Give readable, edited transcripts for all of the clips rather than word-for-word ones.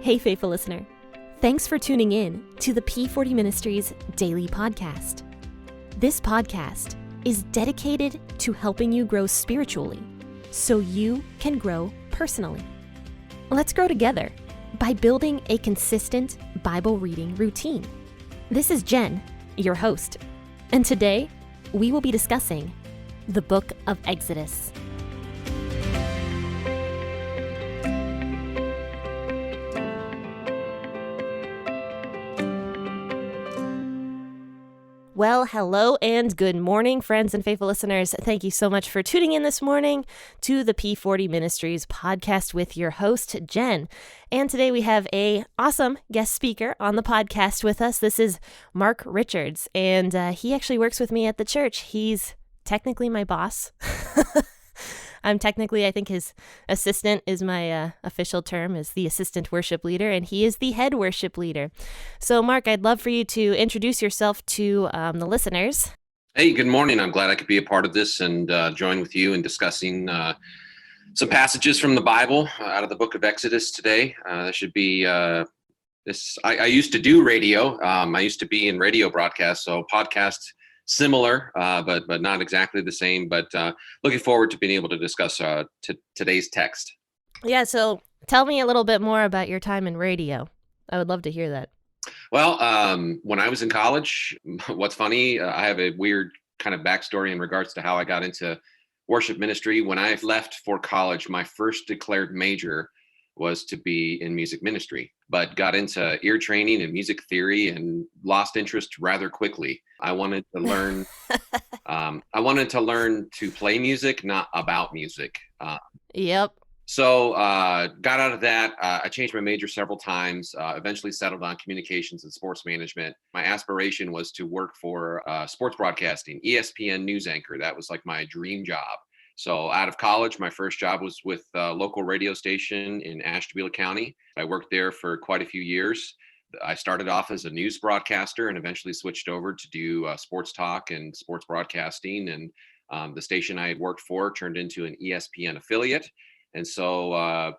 Hey, faithful listener. Thanks for tuning in to the P40 Ministries Daily Podcast. This podcast is dedicated to helping you grow spiritually so you can grow personally. Let's grow together by building a consistent Bible reading routine. This is Jenn, your host, and today we will be discussing the book of Exodus. Well, hello and good morning, friends and faithful listeners. Thank you so much for tuning in this morning to the P40 Ministries podcast with your host, Jenn. And today we have a awesome guest speaker on the podcast with us. This is Mark Richards, and he actually works with me at the church. He's technically my boss. I think his assistant is my official term, is the assistant worship leader, and he is the head worship leader. So, Mark, I'd love for you to introduce yourself to the listeners. Hey, good morning. I'm glad I could be a part of this and join with you in discussing some passages from the Bible out of the book of Exodus today. That should be this. I used to do radio. I used to be in radio broadcasts, so podcast similar, but not exactly the same. But looking forward to being able to discuss today's text. Yeah, so tell me a little bit more about your time in radio. I would love to hear that. Well, when I was in college, what's funny, I have a weird kind of backstory in regards to how I got into worship ministry. When I left for college, my first declared major was to be in music ministry, but got into ear training and music theory and lost interest rather quickly. I wanted to learn. I wanted to learn to play music, not about music. Yep. So got out of that. I changed my major several times. Eventually settled on communications and sports management. My aspiration was to work for sports broadcasting, ESPN news anchor. That was like my dream job. So out of college, my first job was with a local radio station in Ashtabula County. I worked there for quite a few years. I started off as a news broadcaster and eventually switched over to do sports talk and sports broadcasting. And the station I had worked for turned into an ESPN affiliate. And so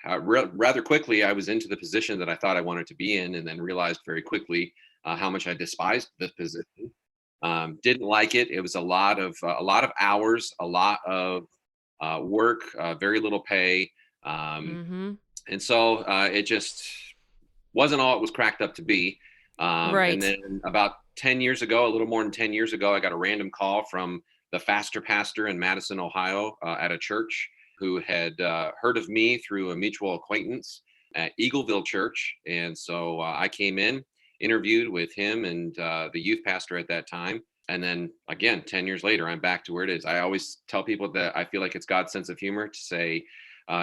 rather quickly, I was into the position that I thought I wanted to be in, and then realized very quickly how much I despised this position. Didn't like it. It was a lot of hours, a lot of work, very little pay. And so it just wasn't all it was cracked up to be. Right. And then about 10 years ago, a little more than 10 years ago, I got a random call from the faster pastor in Madison, Ohio, at a church, who had heard of me through a mutual acquaintance at Eagleville Church. And so I came in, interviewed with him and the youth pastor at that time. And then again, 10 years later, I'm back to where it is. I always tell people that I feel like it's God's sense of humor to say,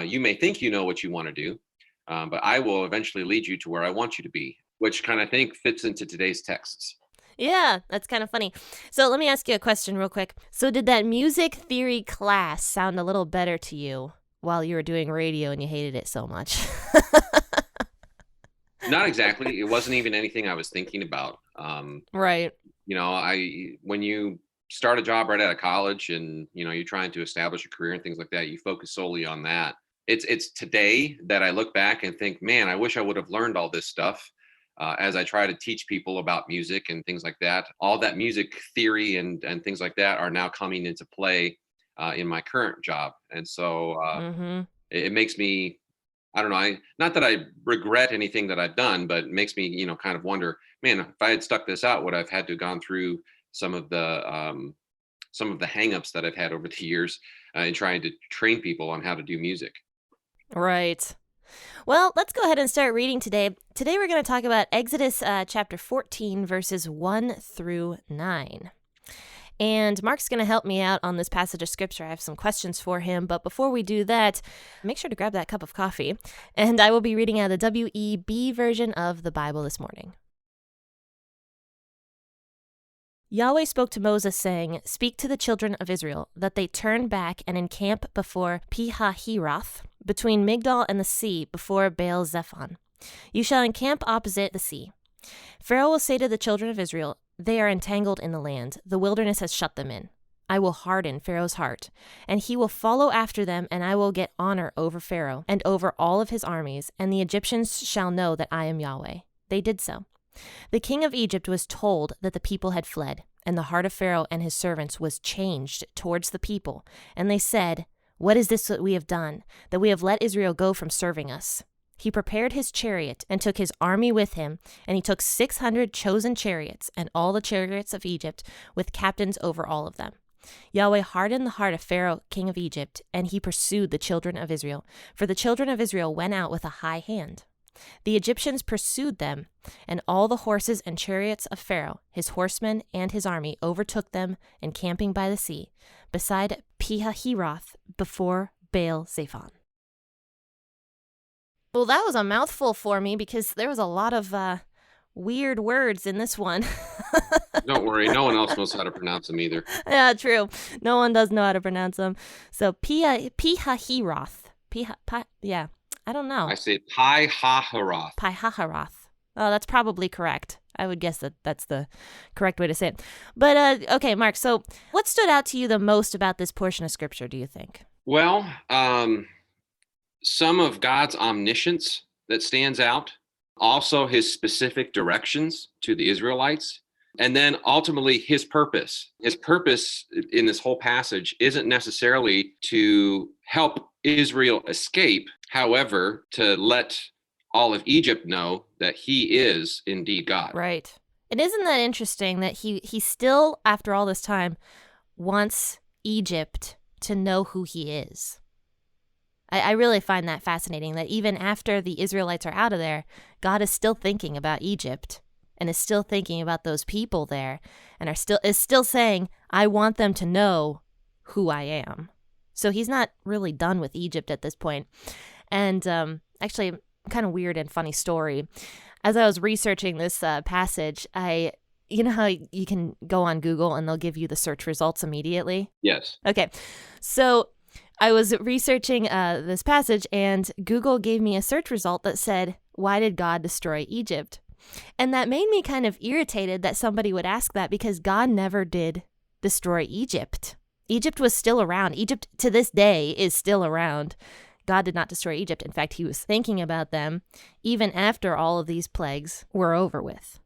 you may think you know what you want to do, but I will eventually lead you to where I want you to be, which kind of think fits into today's texts. Yeah, that's kind of funny. So let me ask you a question real quick. So did that music theory class sound a little better to you while you were doing radio and you hated it so much? Not exactly. It wasn't even anything I was thinking about. Right. When you start a job right out of college and, you're trying to establish a career and things like that, you focus solely on that. It's today that I look back and think, man, I wish I would have learned all this stuff. As I try to teach people about music and things like that. All that music theory and things like that are now coming into play in my current job. And so it makes me, I don't know, not that I regret anything that I've done, but it makes me, kind of wonder, man, if I had stuck this out, would I have had to have gone through some of the hangups that I've had over the years in trying to train people on how to do music. Right. Well, let's go ahead and start reading today. Today we're going to talk about Exodus chapter 14, verses 1 through 9. And Mark's going to help me out on this passage of scripture. I have some questions for him, but before we do that, make sure to grab that cup of coffee. And I will be reading out of the WEB version of the Bible this morning. Yahweh spoke to Moses, saying, "Speak to the children of Israel, that they turn back and encamp before Pi-hahiroth, between Migdol and the sea, before Baal-zephon. You shall encamp opposite the sea. Pharaoh will say to the children of Israel, They are entangled in the land. The wilderness has shut them in. I will harden Pharaoh's heart, and he will follow after them, and I will get honor over Pharaoh and over all of his armies, and the Egyptians shall know that I am Yahweh." They did so. The king of Egypt was told that the people had fled, and the heart of Pharaoh and his servants was changed towards the people. And they said, "What is this that we have done, that we have let Israel go from serving us?" He prepared his chariot and took his army with him, and he took 600 chosen chariots and all the chariots of Egypt with captains over all of them. Yahweh hardened the heart of Pharaoh, king of Egypt, and he pursued the children of Israel, for the children of Israel went out with a high hand. The Egyptians pursued them, and all the horses and chariots of Pharaoh, his horsemen and his army, overtook them, encamping by the sea, beside Pihahiroth, before Baal-Zephon. Well, that was a mouthful for me because there was a lot of weird words in this one. Don't worry, no one else knows how to pronounce them either. Yeah, true. No one does know how to pronounce them. So Pihahiroth. Yeah, I don't know. I say Pi-hahiroth. Pihahiroth. Oh, that's probably correct. I would guess that that's the correct way to say it. But, okay, Mark, so what stood out to you the most about this portion of Scripture, do you think? Well, some of God's omniscience that stands out, also his specific directions to the Israelites, and then ultimately his purpose. His purpose in this whole passage isn't necessarily to help Israel escape, however, to let all of Egypt know that he is indeed God. Right. And isn't that interesting that he still, after all this time, wants Egypt to know who he is? I really find that fascinating, that even after the Israelites are out of there, God is still thinking about Egypt and is still thinking about those people there and is still saying, I want them to know who I am. So he's not really done with Egypt at this point. And actually, kind of weird and funny story. As I was researching this passage, you know how you can go on Google and they'll give you the search results immediately? Yes. Okay. So I was researching this passage, and Google gave me a search result that said, "Why did God destroy Egypt?" And that made me kind of irritated that somebody would ask that, because God never did destroy Egypt. Egypt was still around. Egypt to this day is still around. God did not destroy Egypt. In fact, he was thinking about them even after all of these plagues were over with.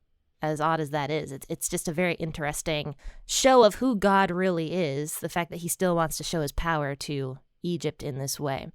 As odd as that is, it's just a very interesting show of who God really is, the fact that he still wants to show his power to Egypt in this way.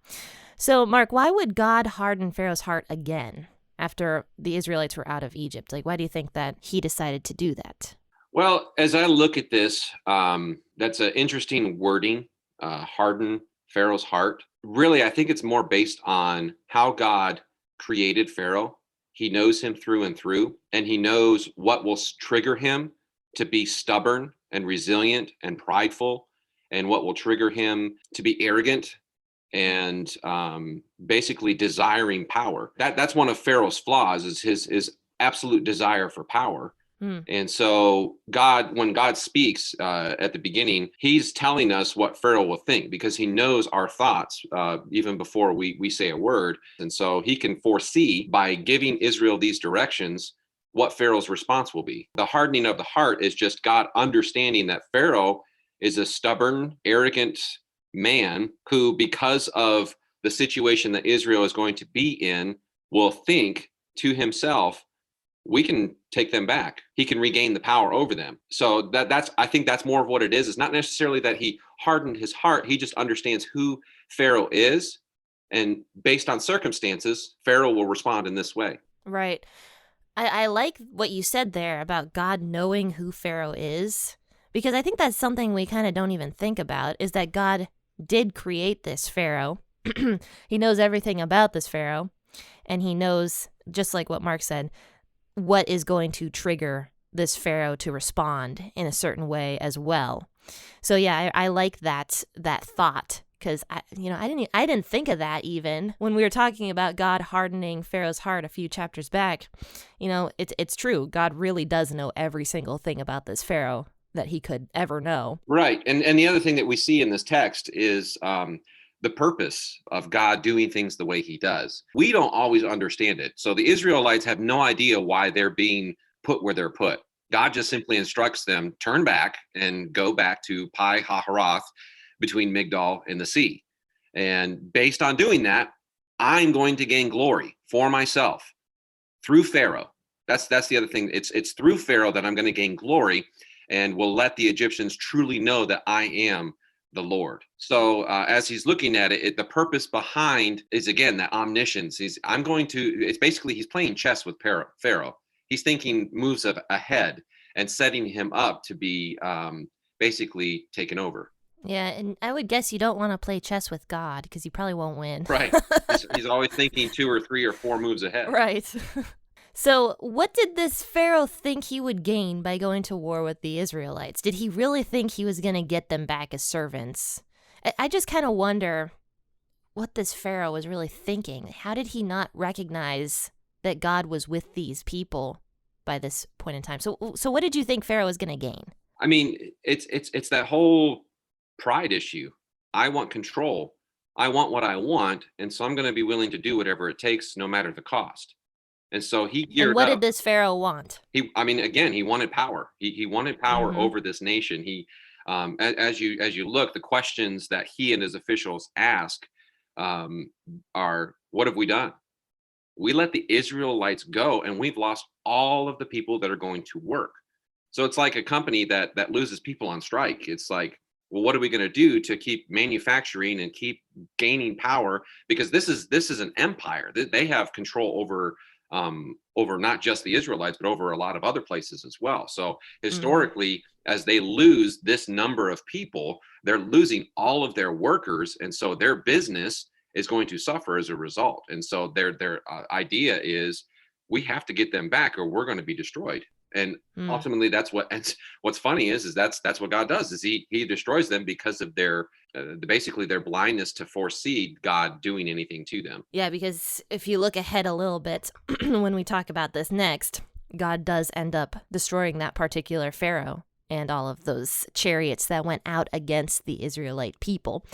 So, Mark, why would God harden Pharaoh's heart again after the Israelites were out of Egypt? Like, why do you think that he decided to do that? Well, as I look at this, that's an interesting wording, harden Pharaoh's heart. Really, I think it's more based on how God created Pharaoh. He knows him through and through, and he knows what will trigger him to be stubborn and resilient and prideful, and what will trigger him to be arrogant and basically desiring power. That's one of Pharaoh's flaws, is his absolute desire for power. And so when God speaks at the beginning, he's telling us what Pharaoh will think, because he knows our thoughts even before we say a word. And so he can foresee, by giving Israel these directions, what Pharaoh's response will be. The hardening of the heart is just God understanding that Pharaoh is a stubborn, arrogant man who, because of the situation that Israel is going to be in, will think to himself, we can take them back. He can regain the power over them. So I think that's more of what it is. It's not necessarily that he hardened his heart. He just understands who Pharaoh is. And based on circumstances, Pharaoh will respond in this way. Right. I like what you said there about God knowing who Pharaoh is, because I think that's something we kind of don't even think about, is that God did create this Pharaoh. He knows everything about this Pharaoh, and he knows, just like what Mark said, what is going to trigger this Pharaoh to respond in a certain way as well. So yeah, I like that thought, because I didn't think of that even when we were talking about God hardening Pharaoh's heart a few chapters back. You know, it's true. God really does know every single thing about this Pharaoh that he could ever know. Right. And the other thing that we see in this text is the purpose of God doing things the way he does. We don't always understand it. So the Israelites have no idea why they're being put where they're put. God just simply instructs them, turn back and go back to Pi Hahiroth between Migdal and the sea. And based on doing that, I'm going to gain glory for myself through Pharaoh. That's the other thing. It's through Pharaoh that I'm going to gain glory, and will let the Egyptians truly know that I am the Lord. So as he's looking at it, the purpose behind is, again, that omniscience. It's basically he's playing chess with Pharaoh. He's thinking moves ahead and setting him up to be basically taken over. Yeah, and I would guess you don't want to play chess with God because you probably won't win. Right. He's always thinking 2 or 3 or 4 moves ahead. Right. So, what did this Pharaoh think he would gain by going to war with the Israelites? Did he really think he was going to get them back as servants? I just kind of wonder what this Pharaoh was really thinking. How did he not recognize that God was with these people by this point in time? So what did you think Pharaoh was going to gain? I mean, it's that whole pride issue. I want control. I want what I want, and so I'm going to be willing to do whatever it takes, no matter the cost. And so he geared up. And what did this Pharaoh want? He wanted power. He wanted power over this nation. As you look, the questions that he and his officials ask are, what have we done? We let the Israelites go, and we've lost all of the people that are going to work. So it's like a company that loses people on strike. It's like, well, what are we going to do to keep manufacturing and keep gaining power? Because this is an empire. They have control over not just the Israelites, but over a lot of other places as well. So historically, as they lose this number of people, they're losing all of their workers, and so their business is going to suffer as a result. And so their idea is, we have to get them back, or we're going to be destroyed. And ultimately, what's funny is that's what God does, is he destroys them because of their basically their blindness to foresee God doing anything to them. Yeah, because if you look ahead a little bit, when we talk about this next, God does end up destroying that particular Pharaoh and all of those chariots that went out against the Israelite people.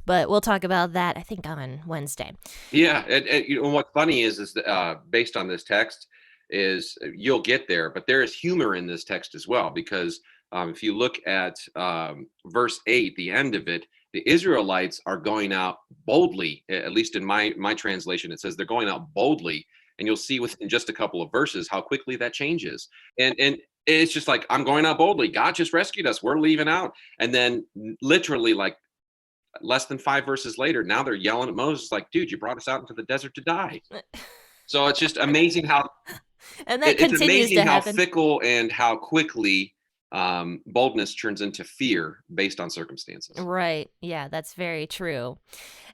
But we'll talk about that, I think, on Wednesday. Yeah, and what's funny is based on this text, is you'll get there, but there is humor in this text as well, because if you look at verse 8, the end of it, the Israelites are going out boldly. At least in my translation, it says they're going out boldly, and you'll see within just a couple of verses how quickly that changes. And it's just like, I'm going out boldly. God just rescued us. We're leaving out. And then literally, like, less than 5 verses later, now they're yelling at Moses like, dude, you brought us out into the desert to die. So it's just amazing how and that continues it's amazing to how happen. fickle and how quickly boldness turns into fear based on circumstances. Right. Yeah, that's very true.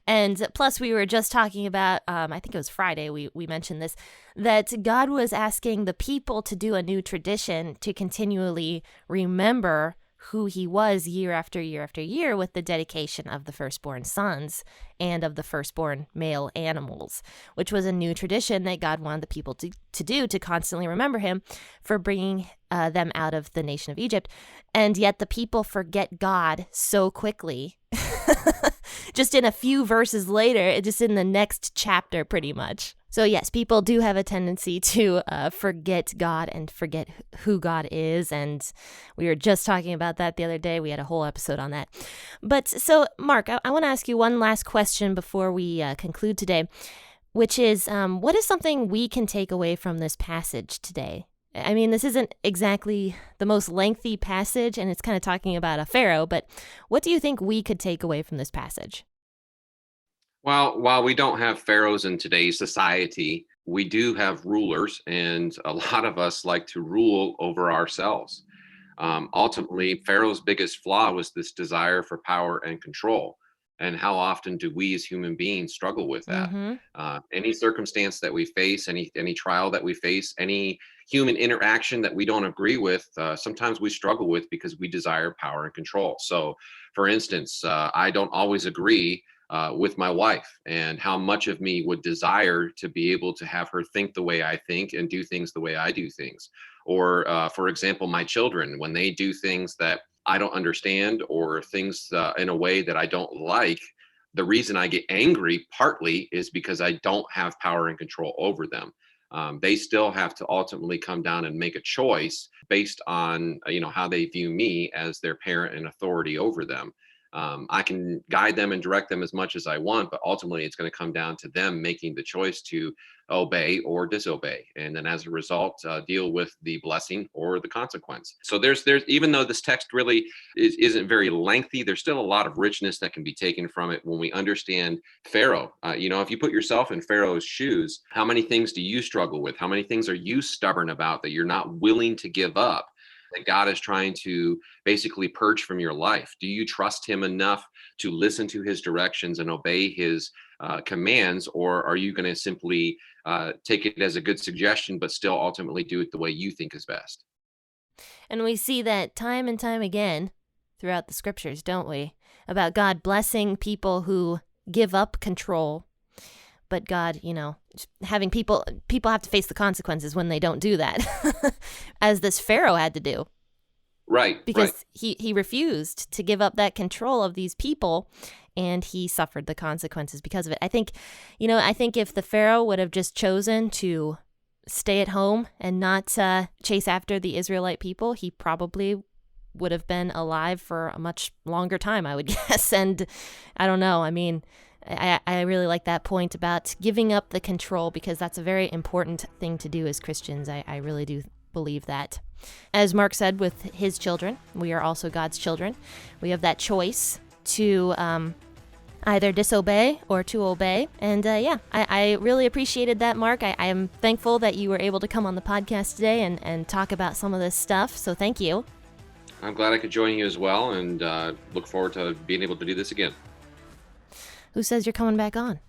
And plus, we were just talking about, I think it was Friday, we mentioned this, that God was asking the people to do a new tradition to continually remember who he was year after year after year, with the dedication of the firstborn sons and of the firstborn male animals, which was a new tradition that God wanted the people to do, to constantly remember him for bringing them out of the nation of Egypt. And yet the people forget God so quickly. Just in a few verses later, just in the next chapter, pretty much. So yes, people do have a tendency to forget God and forget who God is. And we were just talking about that the other day. We had a whole episode on that. But so, Mark, I want to ask you one last question before we conclude today, which is, what is something we can take away from this passage today? I mean, this isn't exactly the most lengthy passage, and it's kind of talking about a Pharaoh, but what do you think we could take away from this passage? Well, while we don't have pharaohs in today's society, we do have rulers, and a lot of us like to rule over ourselves. Ultimately, Pharaoh's biggest flaw was this desire for power and control. And how often do we as human beings struggle with that? Any circumstance that we face, any trial that we face, any human interaction that we don't agree with, sometimes we struggle with because we desire power and control. So, for instance, I don't always agree with my wife, and how much of me would desire to be able to have her think the way I think and do things the way I do things. Or, for example, my children, when they do things that I don't understand, or things in a way that I don't like, the reason I get angry partly is because I don't have power and control over them. They still have to ultimately come down and make a choice based on how they view me as their parent and authority over them. I can guide them and direct them as much as I want, but ultimately it's going to come down to them making the choice to obey or disobey, and then as a result, deal with the blessing or the consequence. So there's even though this text really isn't very lengthy, there's still a lot of richness that can be taken from it when we understand Pharaoh. If you put yourself in Pharaoh's shoes, how many things do you struggle with? How many things are you stubborn about that you're not willing to give up, that God is trying to basically purge from your life? Do you trust him enough to listen to his directions and obey his commands, or are you going to simply take it as a good suggestion, but still ultimately do it the way you think is best? And we see that time and time again throughout the scriptures, don't we? About God blessing people who give up control, but God, having people have to face the consequences when they don't do that, as this Pharaoh had to do. Right. Because he refused to give up that control of these people, and he suffered the consequences because of it. I think if the Pharaoh would have just chosen to stay at home and not chase after the Israelite people, he probably would have been alive for a much longer time, I would guess. And I don't know. I mean, I really like that point about giving up the control, because that's a very important thing to do as Christians. I really do believe that. As Mark said, with his children, we are also God's children. We have that choice to either disobey or to obey. And I really appreciated that, Mark. I am thankful that you were able to come on the podcast today and talk about some of this stuff. So thank you. I'm glad I could join you as well, and look forward to being able to do this again. Who says you're coming back on?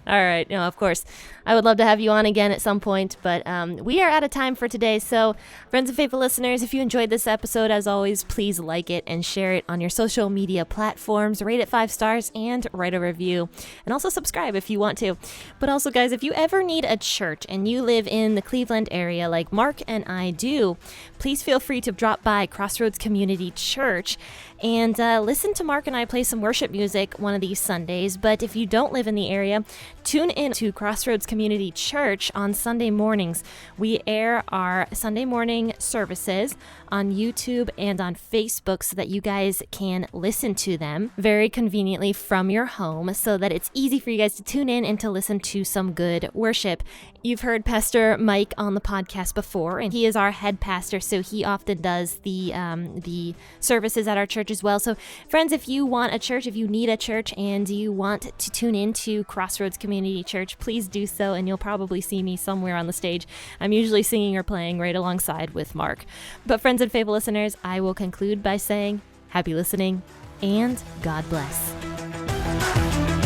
All right. No, of course. I would love to have you on again at some point, but we are out of time for today. So, friends and faithful listeners, if you enjoyed this episode, as always, please like it and share it on your social media platforms. Rate it 5 stars and write a review. And also subscribe if you want to. But also, guys, if you ever need a church and you live in the Cleveland area like Mark and I do, please feel free to drop by Crossroads Community Church and listen to Mark and I play some worship music one of these Sundays. But if you don't live in the area, tune in to Crossroads Community Church on Sunday mornings. We air our Sunday morning services on YouTube and on Facebook so that you guys can listen to them very conveniently from your home, so that it's easy for you guys to tune in and to listen to some good worship. You've heard Pastor Mike on the podcast before, and he is our head pastor, so he often does the services at our church as well. So friends, if you want a church, if you need a church and you want to tune in to Crossroads Community Church, please do so, and you'll probably see me somewhere on the stage. I'm usually singing or playing right alongside with Mark. But friends and faithful listeners, I will conclude by saying happy listening and God bless.